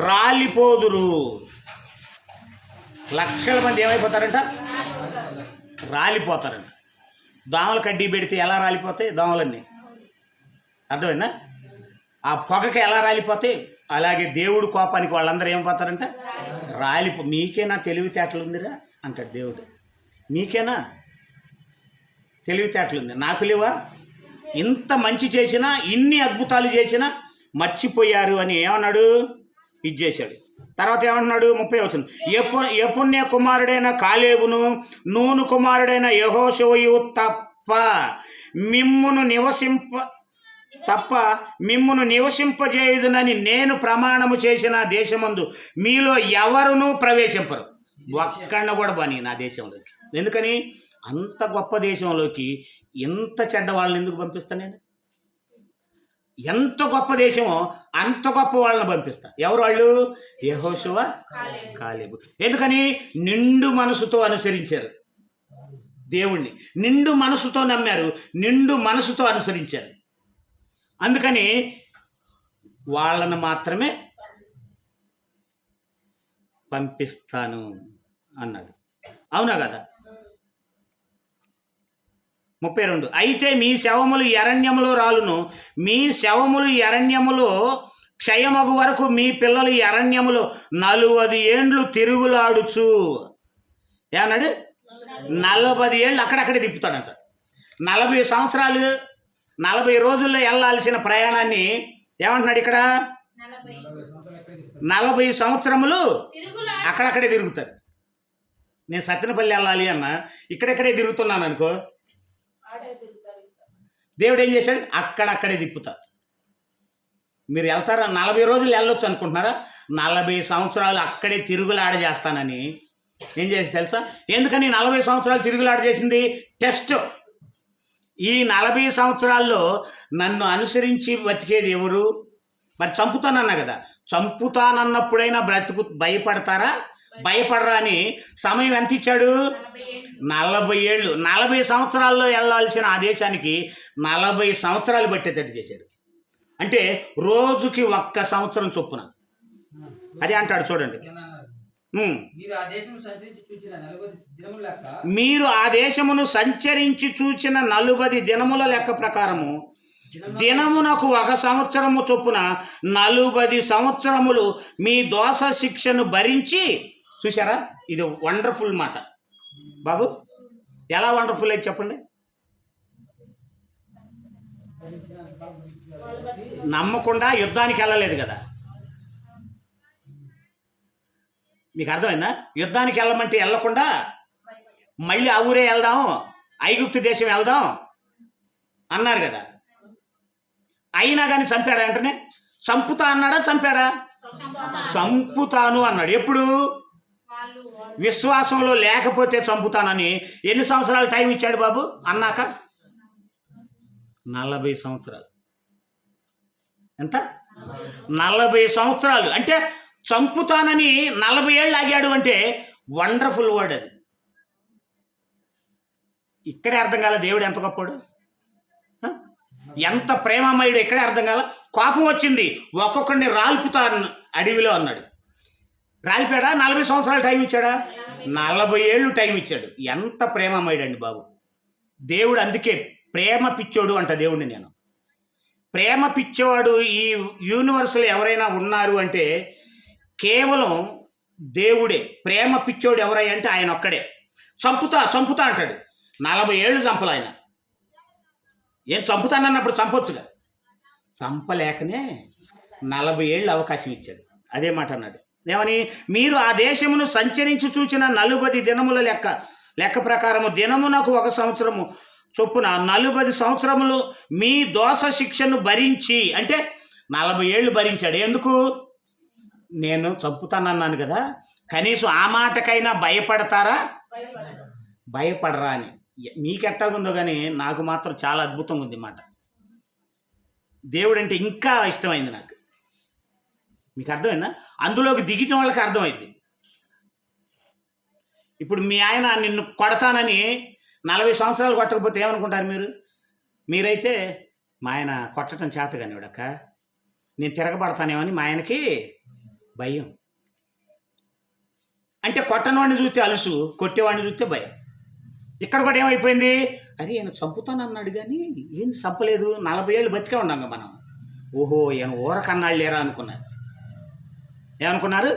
రాలిపోదురు. లక్షల మంది ఏమైపోతారంట? రాలిపోతారంట. దోమలు కడ్డీ పెడితే ఎలా రాలిపోతాయి దోమలన్నీ? అర్థమైందా? ఆ పొగకి ఎలా రాలిపోతాయి, అలాగే దేవుడు కోపానికి వాళ్ళందరూ ఏమైపోతారంట? మీకేనా తెలివితేటలుందిరా అంటాడు దేవుడు. మీకేనా తెలివితేటలుంది? నాకు లేవా? ఇంత మంచి చేసినా, ఇన్ని అద్భుతాలు చేసినా మర్చిపోయారు అని ఏమన్నాడు? ఇది చేశాడు. తర్వాత ఏమన్నాడు? 30 వచనం, యెఫున్నె కుమారుడైన కాలేబును నూను కుమారుడైన యెహోషువయు మిమ్మును నివసింపజేయుదునని నేను ప్రమాణము చేసిన దేశమందు మీలో ఎవరునూ ప్రవేశింపరు. ఒక్కడిన కూడా బాని నా దేశంలోకి. ఎందుకని? అంత గొప్ప దేశంలోకి ఇంత చెడ్డ వాళ్ళని ఎందుకు పంపిస్తాను నేను? ఎంత గొప్ప దేశమో అంత గొప్ప వాళ్ళని పంపిస్తా. ఎవరు వాళ్ళు? యెహోషువ, కాలేబు. ఎందుకని? నిండు మనసుతో అనుసరించారు దేవుణ్ణి, నిండు మనసుతో నమ్మారు, నిండు మనసుతో అనుసరించారు. అందుకని వాళ్ళను మాత్రమే పంపిస్తాను అన్నాడు. అవునా కదా? 32, అయితే మీ శవములు ఈ అరణ్యములో రాలును, మీ శవములు ఈ అరణ్యములో క్షయమగు వరకు మీ పిల్లలు ఈ అరణ్యములో 40 ఏండ్లు తిరుగులాడుచు. ఏమన్నాడు? 40 ఏళ్ళు అక్కడక్కడే తిప్పుతాడంట. 40 సంవత్సరాలు 40 రోజుల్లో వెళ్ళాల్సిన ప్రయాణాన్ని ఏమంటున్నాడు ఇక్కడ? 40 సంవత్సరములు అక్కడక్కడే తిరుగుతారు. నేను సత్తెనపల్లి వెళ్ళాలి అన్న ఇక్కడెక్కడే తిరుగుతున్నాను అనుకో, దేవుడు ఏం చేశాడు? అక్కడక్కడే తిప్పుతా. మీరు వెళ్తారా? 40 రోజులు వెళ్ళొచ్చు అనుకుంటున్నారా? 40 సంవత్సరాలు అక్కడే తిరుగులాడ చేస్తానని ఏం చేసి తెలుసా? ఎందుకని 40 సంవత్సరాలు తిరుగులాడ చేసింది? టెస్ట్. ఈ 40 సంవత్సరాల్లో నన్ను అనుసరించి బతికేది ఎవరు? మరి చంపుతానన్నా కదా, చంపుతానన్నప్పుడైనా భయపడతారా? భయపడరా అని సమయం ఎంత ఇచ్చాడు? 40 ఏళ్ళు. 40 సంవత్సరాల్లో వెళ్ళాల్సిన ఆ దేశానికి 40 సంవత్సరాలు పట్టేటట్టు చేశాడు. అంటే రోజుకి 1 సంవత్సరం చొప్పున. అదే అంటాడు చూడండి, మీరు ఆ దేశమును సంచరించి చూచిన 40 దినముల లెక్క ప్రకారము దినమునకు 1 సంవత్సరము చొప్పున 40 సంవత్సరములు మీ దోష శిక్షను భరించి. చూసారా? ఇది వండర్ఫుల్ మాట బాబు. ఎలా వండర్ఫుల్ అయితే చెప్పండి. నమ్మకుండా యుద్ధానికి వెళ్ళలేదు కదా. మీకు అర్థమైందా? యుద్ధానికి వెళ్ళమంటే వెళ్ళకుండా మళ్ళీ ఆ ఊరే వెళ్దాం, ఐగుప్తు దేశం వెళ్దాం అన్నారు కదా. అయినా కానీ చంపాడా? వెంటనే చంపుతా అన్నాడా? చంపాడా? చంపుతాను అన్నాడు. ఎప్పుడు? విశ్వాసంలో లేకపోతే చంపుతానని ఎన్ని సంవత్సరాలు టైం ఇచ్చాడు బాబు అన్నాక? 40 సంవత్సరాలు. ఎంత? 40 సంవత్సరాలు. అంటే చంపుతానని 40 ఏళ్ళు ఆగాడు అంటే వండర్ఫుల్ వర్డ్ అది. ఇక్కడే అర్థం కాలే దేవుడు ఎంత గొప్పవాడు. ఎంత ప్రేమమయుడు ఎక్కడే అర్థం కాల. కోపం వచ్చింది, ఒక్కొక్కడిని రాల్పుతా అడవిలో అన్నాడు. రాలిపాడా? 40 సంవత్సరాలు టైం ఇచ్చాడా? 40 ఏళ్ళు టైం ఇచ్చాడు. ఎంత ప్రేమమయుడు అండి బాబు దేవుడు. అందుకే ప్రేమ పిచ్చోడు అంట దేవుడిని నేను. ప్రేమ పిచ్చోడు ఈ యూనివర్స్లో ఎవరైనా ఉన్నారు అంటే కేవలం దేవుడే. ప్రేమ పిచ్చోడు ఎవరై అంటే ఆయన ఒక్కడే. చంపుతా చంపుతా అంటాడు. 40 ఏళ్ళు చంపలు ఆయన. ఏం చంపుతానన్నప్పుడు చంపొచ్చుగా, చంపలేకనే 40 ఏళ్ళు అవకాశం ఇచ్చాడు. అదే మాట అన్నాడు. ఏమని? మీరు ఆ దేశమును సంచరించి చూచిన 40 దినముల లెక్క ప్రకారము దినమునకు 1 సంవత్సరము చొప్పున 40 సంవత్సరములు మీ దోష శిక్షను భరించి, అంటే 40 ఏళ్ళు భరించాడు. ఎందుకు? నేను చంపుతానన్నాను కదా, కనీసం ఆ మాటకైనా భయపడతారా? భయపడరా అని. మీకెట్టాగుందో కానీ నాకు మాత్రం చాలా అద్భుతంగా ఉంది మాట. దేవుడు అంటే ఇంకా ఇష్టమైంది నాకు. మీకు అర్థమైందా? అందులోకి దిగిన వాళ్ళకి అర్థమైంది. ఇప్పుడు మీ ఆయన నిన్ను కొడతానని 40 సంవత్సరాలు కొట్టకపోతే ఏమనుకుంటారు మీరు? మీరైతే మా ఆయన కొట్టడం చేత కానీ వాడక్క, నేను తిరగబడతానేమని మా ఆయనకి భయం. అంటే కొట్టనివాడిని చూస్తే అలుసు, కొట్టేవాడిని చూస్తే భయం. ఇక్కడ కూడా ఏమైపోయింది? అరే ఈయన చంపుతానన్నాడు కానీ ఏంది చంపలేదు, 40 ఏళ్ళు బతికే ఉన్నాం మనం. ఓహో ఈయన ఊరకన్నాళ్ళు లేరా అనుకున్నారు. ఏమనుకున్నారు?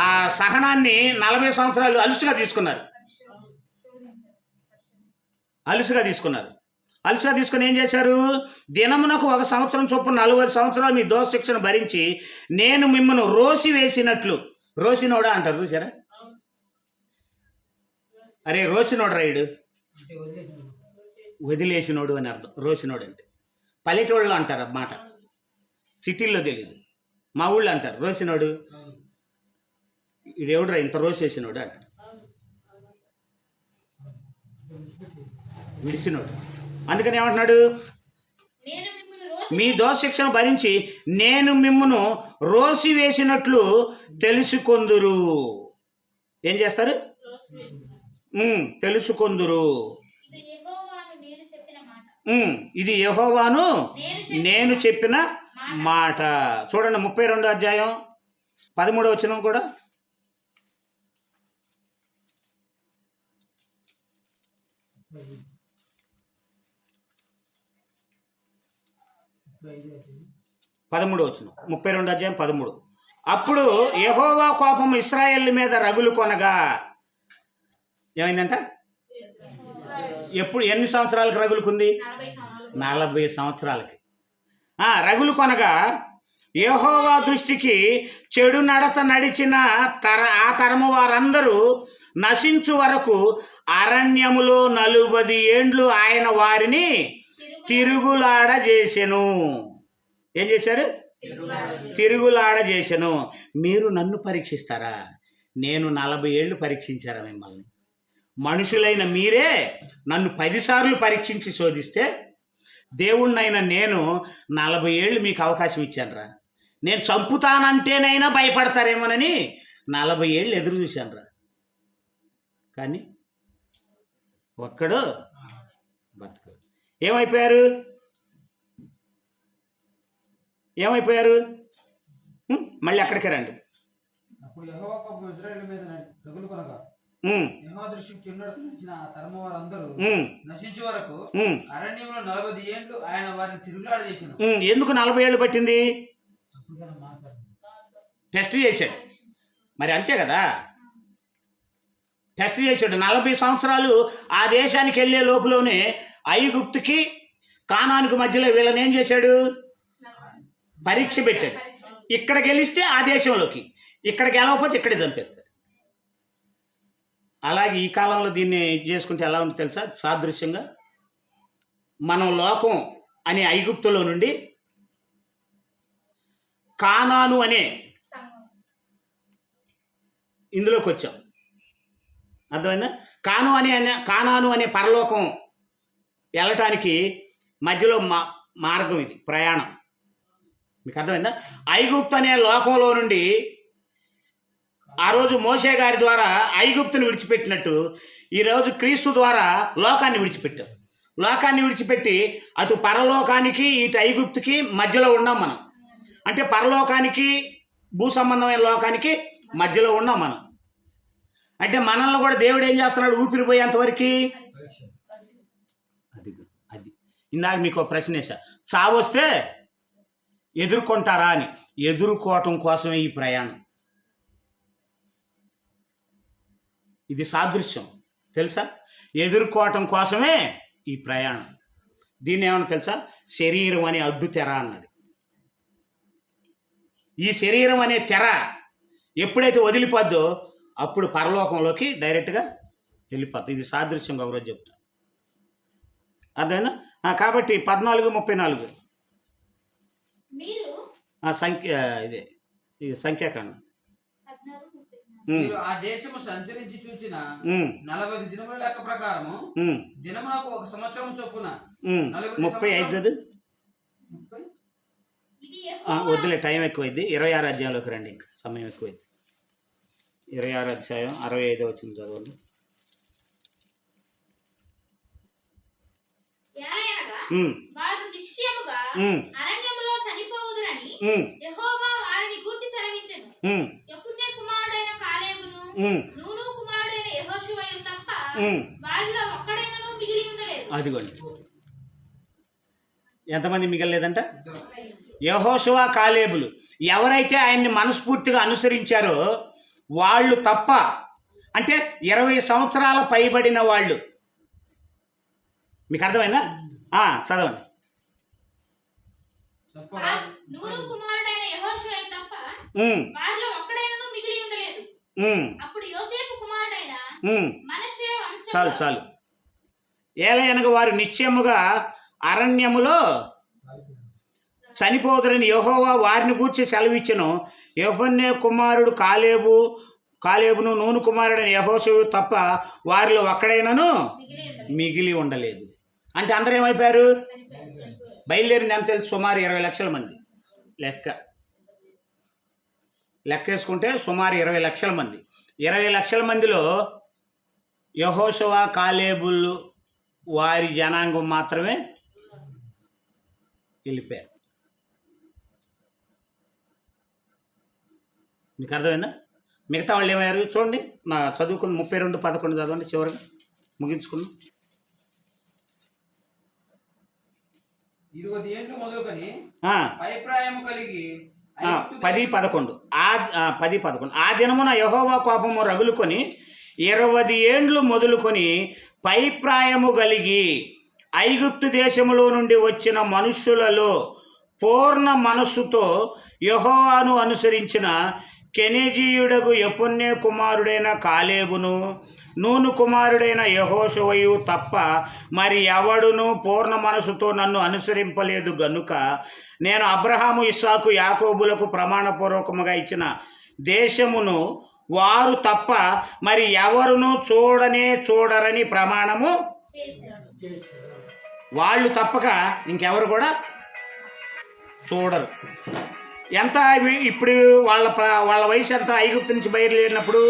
ఆ సహనాన్ని 40 సంవత్సరాలు అలుసుగా తీసుకున్నారు. అలుసుగా తీసుకుని ఏం చేశారు? దినమునకు 1 సంవత్సరం చొప్పున 40 సంవత్సరాలు మీ దోష శిక్షను భరించి నేను మిమ్మల్ని రోసి వేసినట్లు. రోసినోడా అంటారు చూసారా? అరే రోసినోడు రైడు, వదిలేసినోడు అని అర్థం. రోసినోడు అంటే పల్లెటూళ్ళలో అంటారు అన్నమాట, సిటీల్లో తెలియదు. మా ఊళ్ళో అంటారు రోసినోడు. ఇడెవడురా ఇంత రోసేసినోడు అంటారు. విడిచినోడు. అందుకని ఏమంటున్నాడు? మీ దోష శిక్షను భరించి నేను మిమ్మును రోసి వేసినట్లు తెలుసుకొందురు. ఏం చేస్తారు? తెలుసుకొందురు. ఇది యెహోవాను నేను చెప్పిన మాట. చూడండి 32వ అధ్యాయం 13వ వచనం కూడా. పదమూడు వచనం, 32వ అధ్యాయం 13. అప్పుడు యెహోవా కోపం ఇశ్రాయేలు మీద రగులు కొనగా. ఏమైందంట? ఎప్పుడు ఎన్ని సంవత్సరాలకు రగులుకుంది? 40 సంవత్సరాలకి రగులు కొనగా యెహోవా దృష్టికి చెడు నడత నడిచిన ఆ తరము వారందరూ నశించు వరకు అరణ్యములో 40 ఏండ్లు ఆయన వారిని తిరుగులాడ చేసెను. ఏం చేశారు? తిరుగులాడ చేసెను. మీరు నన్ను పరీక్షిస్తారా? నేను 40 ఏళ్ళు పరీక్షించారా మిమ్మల్ని? మనుషులైన మీరే నన్ను 10 సార్లు పరీక్షించి శోధిస్తే దేవుణ్ణైనా నేను 40 ఏళ్ళు మీకు అవకాశం ఇచ్చానురా. నేను చంపుతానంటేనైనా భయపడతారేమోనని 40 ఏళ్ళు ఎదురు చూశానురా. కానీ ఒక్కడు బతుకు. ఏమైపోయారు? మళ్ళీ అక్కడికే రండి. ఎందుకు 40 ఏళ్ళు పట్టింది? టెస్ట్ చేశాడు. మరి అంతే కదా, టెస్ట్ చేశాడు. 40 సంవత్సరాలు ఆ దేశానికి వెళ్ళే లోపులోనే ఐగుప్తుకి కానానికి మధ్యలో వీళ్ళని ఏం చేశాడు? పరీక్ష పెట్టాడు. ఇక్కడ గెలిస్తే ఆ దేశంలోకి, ఇక్కడ గెలవకపోతే ఇక్కడే చంపేస్తాడు. అలాగే ఈ కాలంలో దీన్ని చేసుకుంటే ఎలా ఉంటుంది తెలుసా? సాదృశ్యంగా మనం లోకం అనే ఐగుప్తులో నుండి కానాను అనే ఇందులోకి వచ్చాం. అర్థమైందా? కానాను అనే పరలోకం వెళ్ళటానికి మధ్యలో మార్గం ఇది, ప్రయాణం. మీకు అర్థమైందా? ఐగుప్తు అనే లోకంలో నుండి ఆ రోజు మోషే గారి ద్వారా ఐగుప్తుని విడిచిపెట్టినట్టు ఈరోజు క్రీస్తు ద్వారా లోకాన్ని విడిచిపెట్టాం. లోకాన్ని విడిచిపెట్టి అటు పరలోకానికి ఇటు ఐగుప్తుకి మధ్యలో ఉన్నాం మనం. అంటే పరలోకానికి భూ సంబంధమైన లోకానికి మధ్యలో ఉన్నాం మనం. అంటే మనల్ని కూడా దేవుడు ఏం చేస్తున్నాడు? ఊపిరిపోయేంతవరకు. అది ఇందాక మీకు ఒక ప్రశ్న వేసా, చావొస్తే ఎదుర్కొంటారా అని. ఎదుర్కోవటం కోసమే ఈ ప్రయాణం. ఇది సాదృశ్యం తెలుసా? ఎదుర్కోవటం కోసమే ఈ ప్రయాణం. దీన్ని ఏమన్నా తెలుసా? శరీరం అనే అడ్డు తెర అన్నది. ఈ శరీరం అనే తెర ఎప్పుడైతే వదిలిపోద్దో అప్పుడు పరలోకంలోకి డైరెక్ట్గా వెళ్ళిపోతుంది. ఇది సాదృశ్యంగా ఒకరోజు చెప్తాను. అర్థమైందా? కాబట్టి 14:34 మీరు సంఖ్య ఇదే ఇది సంఖ్యాకాండం. 14:34 మీరు ఆ దేశము సంచరించి చూచిన 40 దినముల లెక్క ప్రకారము దినమునకు 1 సంవత్సరం చొప్పున 35 చదువు. ఇది వద్దులే, టైం ఎక్కువైంది. 26 అధ్యాయంలోకి రండి, ఇంకా సమయం ఎక్కువైంది. 26 అధ్యాయం 65 వచ్చింది చదవండి. ఎలాగనగా వారు నిశ్చయముగా అరణ్యములో చనిపోవుదురని యెహోవా వారిని గూర్చి సెలవించెను. యెఫున్నె కుమారుడైన కాలేబును నూను కుమారుడైన యెహోషువయు తప్ప వారిలో ఒక్కడైనను మిగిలి ఉండలేదు. అదిగోండి, ఎంతమంది మిగలలేదంట? యెహోషువ, కాలేబులు ఎవరైతే ఆయన్ని మనస్ఫూర్తిగా అనుసరించారో వాళ్ళు తప్ప, అంటే 20 సంవత్సరాల పైబడిన వాళ్ళు. మీకు అర్థమైందా? చదవండి. నూను కుమారుడైన యెహోషువయు తప్ప వారిలో ఒక్కడైనను మిగిలి ఉండలేదు. అప్పుడు యోసేపు కుమారుడైన మనష్షే వంశంలో చాలు ఏలయనగా వారు నిశ్చయముగా అరణ్యములో చనిపోదురని యెహోవా వారిని గూర్చి సెలవిచ్చెను. యెఫున్నె కుమారుడు కాలేబును నూను కుమారుడైన యెహోషువ తప్ప వారిలో ఒక్కడైనను మిగిలి ఉండలేదు. అంటే అందరూ ఏమైపోయారు? బయలుదేరింది ఎంత తెలుసు? సుమారు 20 లక్షల మంది. లెక్కేసుకుంటే సుమారు 20 లక్షల మంది. 20 లక్షల మందిలో యెహోషువ, కాలేబులు వారి జనాంగం మాత్రమే వెళ్ళిపోయారు. మీకు అర్థమైందా? మిగతా వాళ్ళు ఏమయ్యారు చూడండి. నా చదువుకుని 32:11 చదవండి, చివరిగా ముగించుకుందాం. 20 ఏండ్లు మొదలుకొని అభిప్రాయం కలిగి 10:11 ఆ దినమున యెహోవా కోపము రగులుకొని 20 ఏండ్లు మొదలుకొని పైప్రాయము కలిగి ఐగుప్తు దేశములో నుండి వచ్చిన మనుష్యులలో పూర్ణ మనస్సుతో యెహోవాను అనుసరించిన కెనెజీయుడగు యెఫున్నె కుమారుడైన కాలేబును నూను కుమారుడైన యెహోషువయు తప్ప మరి ఎవడును పూర్ణ మనసుతో నన్ను అనుసరింపలేదు గనుక నేను అబ్రహాము, ఇస్సాకు, యాకోబులకు ప్రమాణపూర్వకముగా ఇచ్చిన దేశమును వారు తప్ప మరి ఎవరును చూడరని ప్రమాణము వాళ్ళు తప్పక ఇంకెవరు కూడా చూడరు. ఎంత ఇప్పుడు వాళ్ళ వయసు ఎంత? ఐగుప్తు నుంచి బయలుదేరినప్పుడు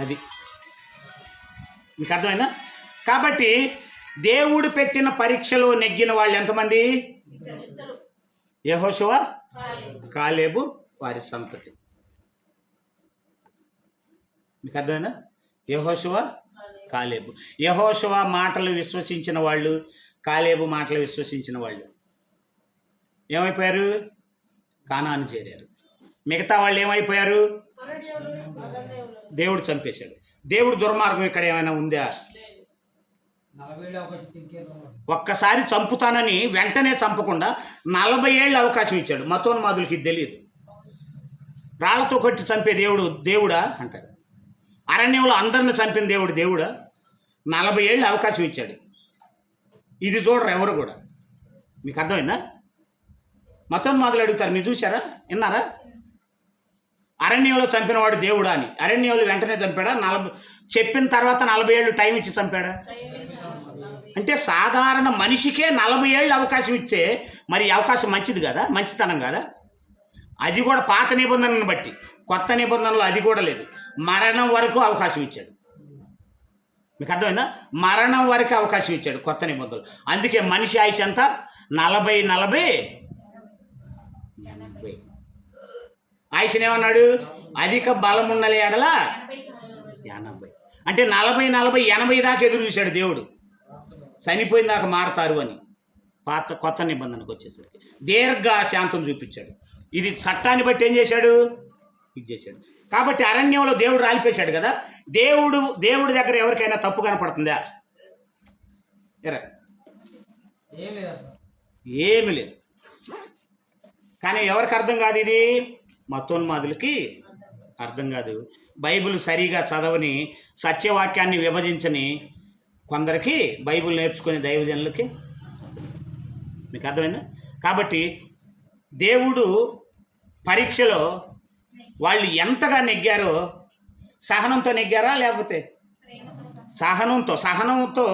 అది మీకు అర్థమైందా? కాబట్టి దేవుడు పెట్టిన పరీక్షలో నెగ్గిన వాళ్ళు ఎంతమంది? యెహోషువ, కాలేబు, వారి సంతతి. మీకు అర్థమైందా? యెహోషువ, కాలేబు. యెహోషువ మాటలు విశ్వసించిన వాళ్ళు, కాలేబు మాటలు విశ్వసించిన వాళ్ళు ఏమైపోయారు? కానాను చేరారు. మిగతా వాళ్ళు ఏమైపోయారు? దేవుడు చంపేశాడు. దేవుడు దుర్మార్గం ఇక్కడ ఏమైనా ఉందా? ఒక్కసారి చంపుతానని వెంటనే చంపకుండా 40 ఏళ్ళు అవకాశం ఇచ్చాడు. మతోన్మాదులకి ఇది తెలియదు. రాళ్లతో కొట్టి చంపే దేవుడా అంటారు. అరణ్యంలో అందరిని చంపిన దేవుడా? 40 ఏళ్ళు అవకాశం ఇచ్చాడు. ఇది చూడరు ఎవరు కూడా. మీకు అర్థమైందా? మతోన్మాదులు అడుగుతారు, మీరు చూసారా, విన్నారా? అరణ్యంలో చంపినవాడు దేవుడా అని. అరణ్యంలో వెంటనే చంపాడా? చెప్పిన తర్వాత 40 ఏళ్ళు టైం ఇచ్చి చంపాడా? అంటే సాధారణ మనిషికే 40 ఏళ్ళు అవకాశం ఇస్తే మరి అవకాశం మంచిది కదా, మంచితనం కదా? అది కూడా పాత నిబంధనను బట్టి. కొత్త నిబంధనలో అది కూడా లేదు. మరణం వరకు అవకాశం ఇచ్చాడు. మీకు అర్థమైందా? మరణం వరకు అవకాశం ఇచ్చాడు కొత్త నిబంధనలు. అందుకే మనిషి ఆయుష్ ఎంత? 40 40 80. ఆయుష్ని ఏమన్నాడు? అధిక బలం ఉన్నలే ఎడల 80. అంటే 40 40 80 దాకా ఎదురు చూశాడు దేవుడు. చనిపోయిన దాకా మారతారు అని. కొత్త నిబంధనకు వచ్చేసరికి దీర్ఘ శాంతం చూపించాడు. ఇది చట్టాన్ని బట్టి ఏం చేశాడు? ఇది చేశాడు. కాబట్టి అరణ్యంలో దేవుడు రాలిపేశాడు కదా. దేవుడి దగ్గర ఎవరికైనా తప్పు కనపడుతుందా? ఏమి లేదు. కానీ ఎవరికి అర్థం కాదు ఇది? మతోన్మాదులకి అర్థం కాదు. బైబిల్ సరిగా చదవని, సత్యవాక్యాన్ని విభజించని కొందరికి, బైబిల్ నేర్చుకునే దైవజనులకి. మీకు అర్థమైందా? కాబట్టి దేవుడు పరీక్షలో వాళ్ళు ఎంతగా నెగ్గారో, సహనంతో నెగ్గారా? లేకపోతే సహనంతో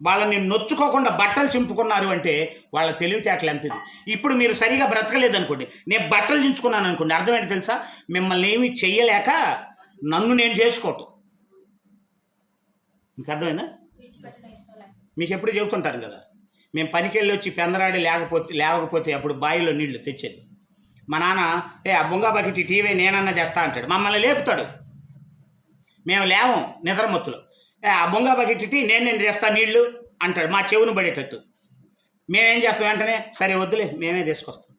వాళ్ళని నొచ్చుకోకుండా బట్టలు చింపుకున్నారు అంటే వాళ్ళ తెలివితేటలు ఎంతది. ఇప్పుడు మీరు సరిగా బ్రతకలేదనుకోండి, నేను బట్టలు చించుకున్నాను అనుకోండి, అర్థమేంటి తెలుసా? మిమ్మల్ని ఏమీ చెయ్యలేక నన్ను నేను చేసుకోవటం. మీకు అర్థమైందా? మీకు ఎప్పుడు చెబుతుంటారు కదా, మేము పనికి వెళ్ళి వచ్చి పెందరాడి లేకపోతే అప్పుడు బావిలో నీళ్లు తెచ్చేది. మా నాన్న ఆ బొంగా బకెట్ టీవీ నేనన్నా చేస్తా అంటాడు, మమ్మల్ని లేపుతాడు. మేము లేవం నిద్రమత్తులో. ఆ బొంగా బకెట్ టీ నేను చేస్తా నీళ్లు అంటాడు, మా చెవును పడేటట్టు. మేమేం చేస్తాం? వెంటనే సరే వద్దులే మేమే తీసుకొస్తాం.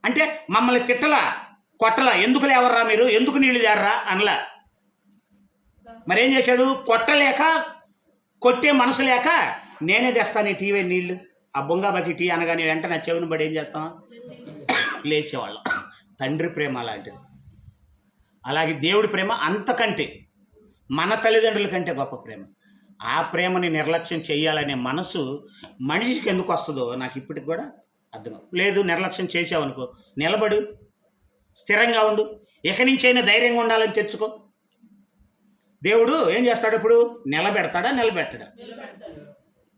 అంటే మమ్మల్ని తిట్టలా, కొట్టలా. ఎందుకు లేవర్రా మీరు, ఎందుకు నీళ్లు తేర్రా అనలా. మరేం చేశాడు? కొట్టలేక, కొట్టే మనసు లేక నేనే తెస్తాను టీవీ నీళ్లు. ఆ బొంగా బకెట్ టీ అనగానే వెంటనే చెవును పడి ఏం చేస్తాం? లేచేవాళ్ళం. తండ్రి ప్రేమ అలాంటిది. అలాగే దేవుడి ప్రేమ అంతకంటే, మన తల్లిదండ్రుల కంటే గొప్ప ప్రేమ. ఆ ప్రేమని నిర్లక్ష్యం చేయాలనే మనసు మనిషికి ఎందుకు వస్తుందో నాకు ఇప్పటికి కూడా అర్థం లేదు. నిర్లక్ష్యం చేసావనుకో, నిలబడు, స్థిరంగా ఉండు, ఇక నుంచైనా ధైర్యంగా ఉండాలని తెచ్చుకో. దేవుడు ఏం చేస్తాడు? ఇప్పుడు నిలబెడతాడా? నిలబెట్టడా?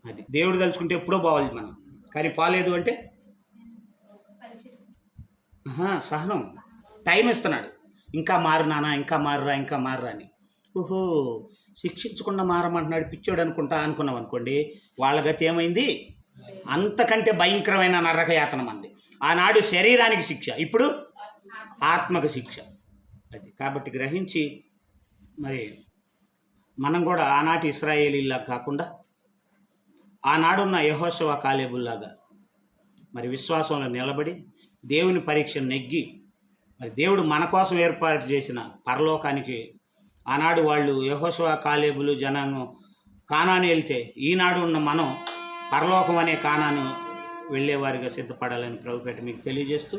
అది దేవుడు తలుచుకుంటే ఎప్పుడో పోవాలి మనం. కానీ పోలేదు అంటే సహనం, టైం ఇస్తున్నాడు. ఇంకా మారు నాన్న, ఇంకా మారురా, ఇంకా మారురా అని. ఓహో, శిక్షించకుండా మారమంటున్నాడు పిచ్చోడు అనుకున్నాం అనుకోండి, వాళ్ళ గతి ఏమైంది? అంతకంటే భయంకరమైన నరక యాతన మంది. ఆనాడు శరీరానికి శిక్ష, ఇప్పుడు ఆత్మకు శిక్ష. అది కాబట్టి గ్రహించి మరి మనం కూడా ఆనాటి ఇశ్రాయేలీల్లాగా కాకుండా ఆనాడున్న యెహోషువ కాలేబుల్లాగా మరి విశ్వాసంలో నిలబడి దేవుని పరీక్ష నెగ్గి మరి దేవుడు మన కోసం ఏర్పాటు చేసిన పరలోకానికి, ఆనాడు వాళ్ళు యెహోషువ కాలేబులు జనాంగం కానాను వెళ్తే, ఈనాడు ఉన్న మనం పరలోకం అనే కానాను వెళ్ళేవారిగా సిద్ధపడాలని ప్రభుపేట మీకు తెలియజేస్తూ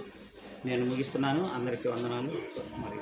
నేను ముగిస్తున్నాను. అందరికీ వందనాలు. మరి